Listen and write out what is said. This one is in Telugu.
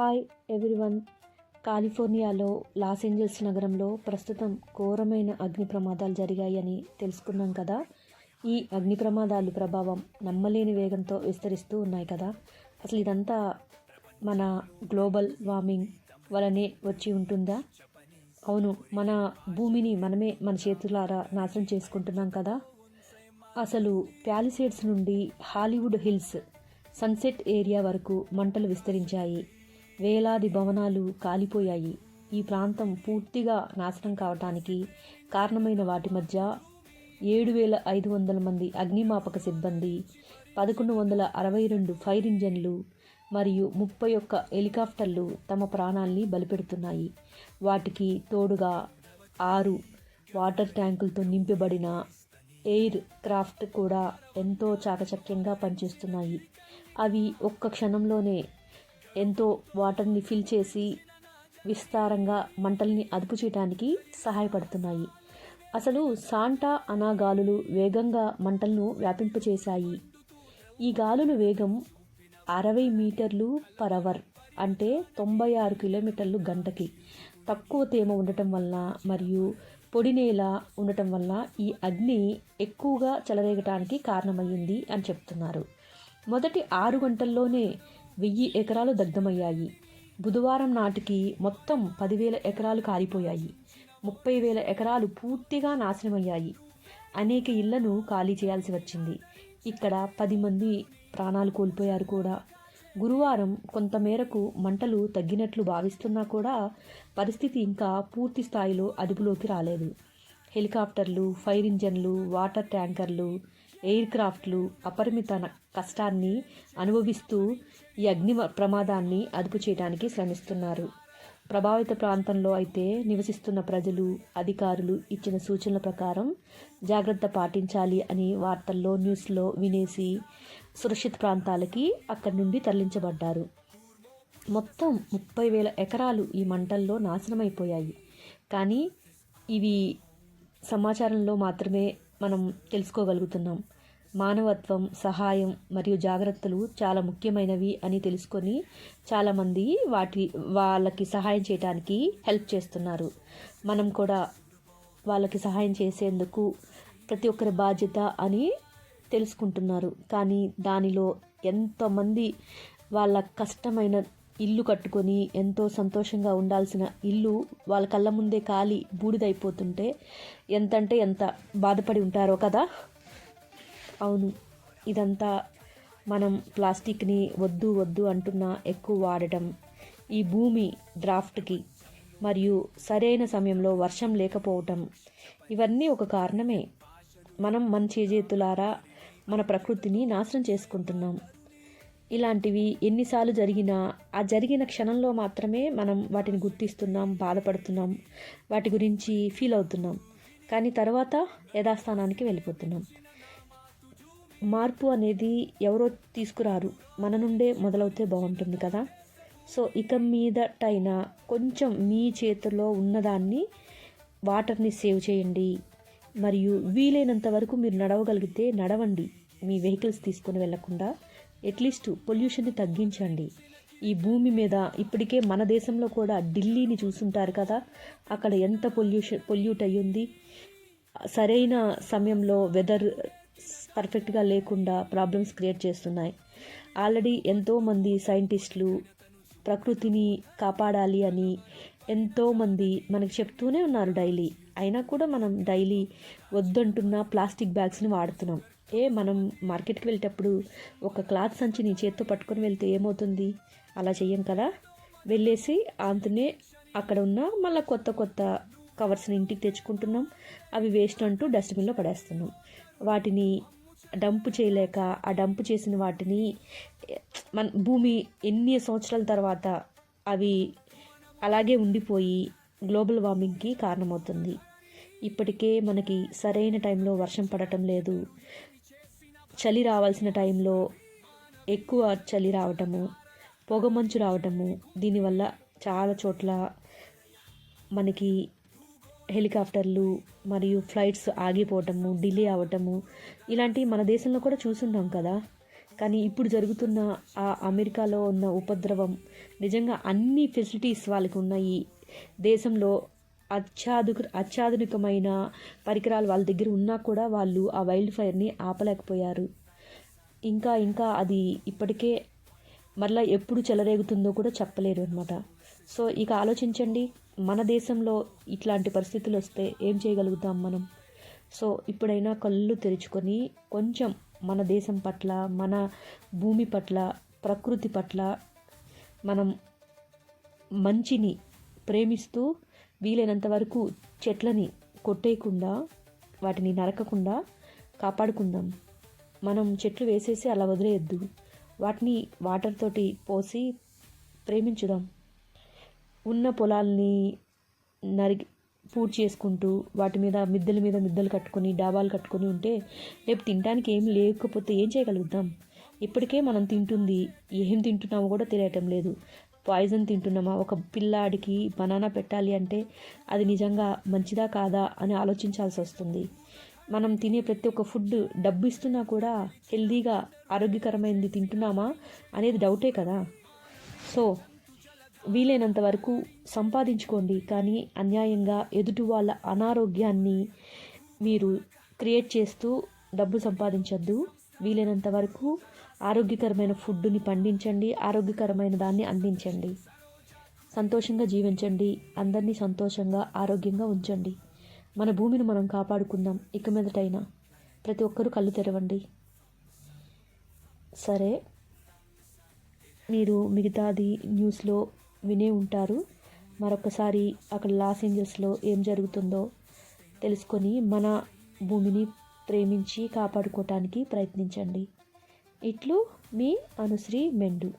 Hi everyone. కాలిఫోర్నియాలో లాస్ ఏంజల్స్ నగరంలో ప్రస్తుతం ఘోరమైన అగ్ని ప్రమాదాలు జరిగాయని తెలుసుకున్నాం కదా. ఈ అగ్ని ప్రమాదాలు ప్రభావం నమ్మలేని వేగంతో విస్తరిస్తూ ఉన్నాయి కదా. అసలు ఇదంతా మన గ్లోబల్ వార్మింగ్ వలనే వచ్చి ఉంటుందా? అవును, మన భూమిని మనమే మన చేతులారా నాశనం చేసుకుంటున్నాం కదా. అసలు ప్యాలిసేడ్స్ నుండి హాలీవుడ్ హిల్స్ సన్సెట్ ఏరియా వరకు మంటలు విస్తరించాయి. వేలాది భవనాలు కాలిపోయాయి. ఈ ప్రాంతం పూర్తిగా నాశనం కావటానికి కారణమైన వాటి మధ్య 7,500 మంది అగ్నిమాపక సిబ్బంది, 1,162 ఫైర్ ఇంజన్లు మరియు 31 హెలికాప్టర్లు తమ ప్రాణాల్ని బలిపెడుతున్నాయి. వాటికి తోడుగా 6 వాటర్ ట్యాంకులతో నింపబడిన ఎయిర్ క్రాఫ్ట్ కూడా ఎంతో చాకచక్యంగా పనిచేస్తున్నాయి. అవి ఒక్క క్షణంలోనే ఎంతో వాటర్ని ఫిల్ చేసి విస్తారంగా మంటల్ని అదుపు చేయడానికి సహాయపడుతున్నాయి. అసలు శాంటా అనా గాలులు వేగంగా మంటలను వ్యాపింపచేశాయి. ఈ గాలుల వేగం 60 మీటర్లు పర్ అవర్, అంటే 96 కిలోమీటర్లు గంటకి. తక్కువ తేమ ఉండటం వల్ల మరియు పొడి నేల ఉండటం వల్ల ఈ అగ్ని ఎక్కువగా చెలరేగటానికి కారణమయ్యింది అని చెప్తున్నారు. మొదటి 6 గంటల్లోనే 1000 ఎకరాలు దగ్ధమయ్యాయి. బుధవారం నాటికి మొత్తం 10,000 ఎకరాలు కాలిపోయాయి. 30,000 ఎకరాలు పూర్తిగా నాశనమయ్యాయి. అనేక ఇళ్లను ఖాళీ చేయాల్సి వచ్చింది. ఇక్కడ 10 మంది ప్రాణాలు కోల్పోయారు కూడా. గురువారం కొంతమేరకు మంటలు తగ్గినట్లు భావిస్తున్నా కూడా పరిస్థితి ఇంకా పూర్తి స్థాయిలో అదుపులోకి రాలేదు. హెలికాప్టర్లు, ఫైర్ ఇంజన్లు, వాటర్ ట్యాంకర్లు, ఎయిర్ క్రాఫ్ట్లు అపరిమిత కష్టాన్ని అనుభవిస్తూ ఈ అగ్ని ప్రమాదాన్ని అదుపు చేయడానికి శ్రమిస్తున్నారు. ప్రభావిత ప్రాంతంలో అయితే నివసిస్తున్న ప్రజలు, అధికారులు ఇచ్చిన సూచనల ప్రకారం జాగ్రత్త పాటించాలి అని వార్తల్లో, న్యూస్లో వినేసి సురక్షిత ప్రాంతాలకి అక్కడి నుండి తరలించబడ్డారు. మొత్తం 30,000 ఎకరాలు ఈ మంటల్లో నాశనమైపోయాయి. కానీ ఇవి సమాచారంలో మాత్రమే మనం తెలుసుకోగలుగుతున్నాం. మానవత్వం, సహాయం మరియు జాగ్రత్తలు చాలా ముఖ్యమైనవి అని తెలుసుకొని చాలామంది వాళ్ళకి సహాయం చేయడానికి హెల్ప్ చేస్తున్నారు. మనం కూడా వాళ్ళకి సహాయం చేసేందుకు ప్రతి ఒక్కరి బాధ్యత అని తెలుసుకుంటున్నారు. కానీ దానిలో ఎంతోమంది వాళ్ళ కష్టమైన ఇల్లు కట్టుకొని ఎంతో సంతోషంగా ఉండాల్సిన ఇల్లు వాళ్ళ కళ్ళ ముందే కాలి బూడిదైపోతుంటే ఎంతంటే ఎంత బాధపడి ఉంటారో కదా. అవును, ఇదంతా మనం ప్లాస్టిక్ని వద్దు వద్దు అంటున్నా ఎక్కువ వాడటం, ఈ భూమి డ్రాఫ్ట్కి మరియు సరైన సమయంలో వర్షం లేకపోవటం, ఇవన్నీ ఒక కారణమే. మనం మన చేజేతులారా మన ప్రకృతిని నాశనం చేసుకుంటున్నాం. ఇలాంటివి ఎన్నిసార్లు జరిగినా ఆ జరిగిన క్షణంలో మాత్రమే మనం వాటిని గుర్తిస్తున్నాం, బాధపడుతున్నాం, వాటి గురించి ఫీల్ అవుతున్నాం. కానీ తర్వాత యథాస్థానానికి వెళ్ళిపోతున్నాం. మార్పు అనేది ఎవరో తీసుకురారు, మన నుండే మొదలవుతే బాగుంటుంది కదా. సో ఇక మీదటైనా కొంచెం మీ చేతిలో ఉన్నదాన్ని వాటర్ని సేవ్ చేయండి. మరియు వీలైనంత వరకు మీరు నడవగలిగితే నడవండి. మీ వెహికల్స్ తీసుకొని వెళ్లకుండా అట్లీస్ట్ పొల్యూషన్ని తగ్గించండి. ఈ భూమి మీద ఇప్పటికే మన దేశంలో కూడా ఢిల్లీని చూసుంటారు కదా, అక్కడ ఎంత పొల్యూట్ అయ్యింది. సరైన సమయంలో వెదర్ పర్ఫెక్ట్గా లేకుండా ప్రాబ్లమ్స్ క్రియేట్ చేస్తున్నాయి. ఆల్రెడీ ఎంతోమంది సైంటిస్టులు ప్రకృతిని కాపాడాలి అని ఎంతోమంది మనకు చెప్తూనే ఉన్నారు డైలీ. అయినా కూడా మనం డైలీ వద్దంటున్న ప్లాస్టిక్ బ్యాగ్స్ని వాడుతున్నాం. మనం మార్కెట్కి వెళ్ళేటప్పుడు ఒక క్లాత్ సంచిని చేత్తో పట్టుకొని వెళ్తే ఏమవుతుంది? అలా చెయ్యం కదా. వెళ్ళేసి అంతనే అక్కడ ఉన్న మళ్ళీ కొత్త కవర్స్ని ఇంటికి తెచ్చుకుంటున్నాం. అవి వేస్ట్ అంటూ డస్ట్బిన్లో పడేస్తున్నాం. వాటిని డంప్ చేయలేక ఆ డంప్ చేసిన వాటిని మన భూమి ఎన్ని సంవత్సరాల తర్వాత అవి అలాగే ఉండిపోయి గ్లోబల్ వార్మింగ్కి కారణమవుతుంది. ఇప్పటికే మనకి సరైన టైంలో వర్షం పడటం లేదు. చలి రావాల్సిన టైంలో ఎక్కువ చలి రావటము, పొగమంచు రావటము, దీనివల్ల చాలా చోట్ల మనకి హెలికాప్టర్లు మరియు ఫ్లైట్స్ ఆగిపోవటము, డిలే అవ్వటము, ఇలాంటివి మన దేశంలో కూడా చూసున్నాం కదా. కానీ ఇప్పుడు జరుగుతున్న ఆ అమెరికాలో ఉన్న ఉపద్రవం నిజంగా అన్ని ఫెసిలిటీస్ వాళ్ళకి ఉన్నాయి. దేశంలో అత్యాధునికమైన పరికరాలు వాళ్ళ దగ్గర ఉన్నా కూడా వాళ్ళు ఆ వైల్డ్ ఫైర్ని ఆపలేకపోయారు. ఇంకా ఇంకా అది ఇప్పటికే మరలా ఎప్పుడు చెలరేగుతుందో కూడా చెప్పలేరు అనమాట. సో ఇక ఆలోచించండి, మన దేశంలో ఇట్లాంటి పరిస్థితులు వస్తే ఏం చేయగలుగుతాం మనం? సో ఇప్పుడైనా కళ్ళు తెరుచుకొని కొంచెం మన దేశం పట్ల, మన భూమి పట్ల, ప్రకృతి పట్ల మనం మంచిని ప్రేమిస్తూ వీలైనంత వరకు చెట్లని కొట్టేయకుండా, వాటిని నరకకుండా కాపాడుకుందాం. మనం చెట్లు వేసేసి అలా వదిలేయద్దు, వాటిని వాటర్ తోటి పోసి ప్రేమించుదాం. ఉన్న పొలాల్ని పూర్తి చేసుకుంటూ వాటి మీద మిద్దెలు కట్టుకొని డాబాలు కట్టుకొని ఉంటే రేపు తినడానికి ఏం లేకపోతే ఏం చేయగలుగుతాం? ఇప్పటికే మనం తింటుంది ఏం తింటున్నామో కూడా తెలియటం లేదు. పాయిజన్ తింటున్నామా? ఒక పిల్లాడికి బనానా పెట్టాలి అంటే అది నిజంగా మంచిదా కాదా అని ఆలోచించాల్సి వస్తుంది. మనం తినే ప్రతి ఒక్క ఫుడ్ డబ్బు ఇస్తున్నా కూడా హెల్దీగా ఆరోగ్యకరమైనది తింటున్నామా అనేది డౌటే కదా. సో వీలైనంత వరకు సంపాదించుకోండి, కానీ అన్యాయంగా ఎదుటి వాళ్ళ అనారోగ్యాన్ని మీరు క్రియేట్ చేస్తూ డబ్బు సంపాదించొద్దు. వీలైనంత వరకు ఆరోగ్యకరమైన ఫుడ్ని పండించండి, ఆరోగ్యకరమైన దాన్ని అందించండి. సంతోషంగా జీవించండి, అందరినీ సంతోషంగా ఆరోగ్యంగా ఉంచండి. మన భూమిని మనం కాపాడుకుందాం. ఇక మీదటైనా ప్రతి ఒక్కరూ కళ్ళు తెరవండి. సరే, మీరు మిగతాది న్యూస్లో వినే ఉంటారు. మరొకసారి అక్కడ లాస్ ఏంజల్స్లో ఏం జరుగుతుందో తెలుసుకొని మన భూమిని ప్రేమించి కాపాడుకోవటానికి ప్రయత్నించండి. ఇట్లు మీ అనుశ్రీ మెండు.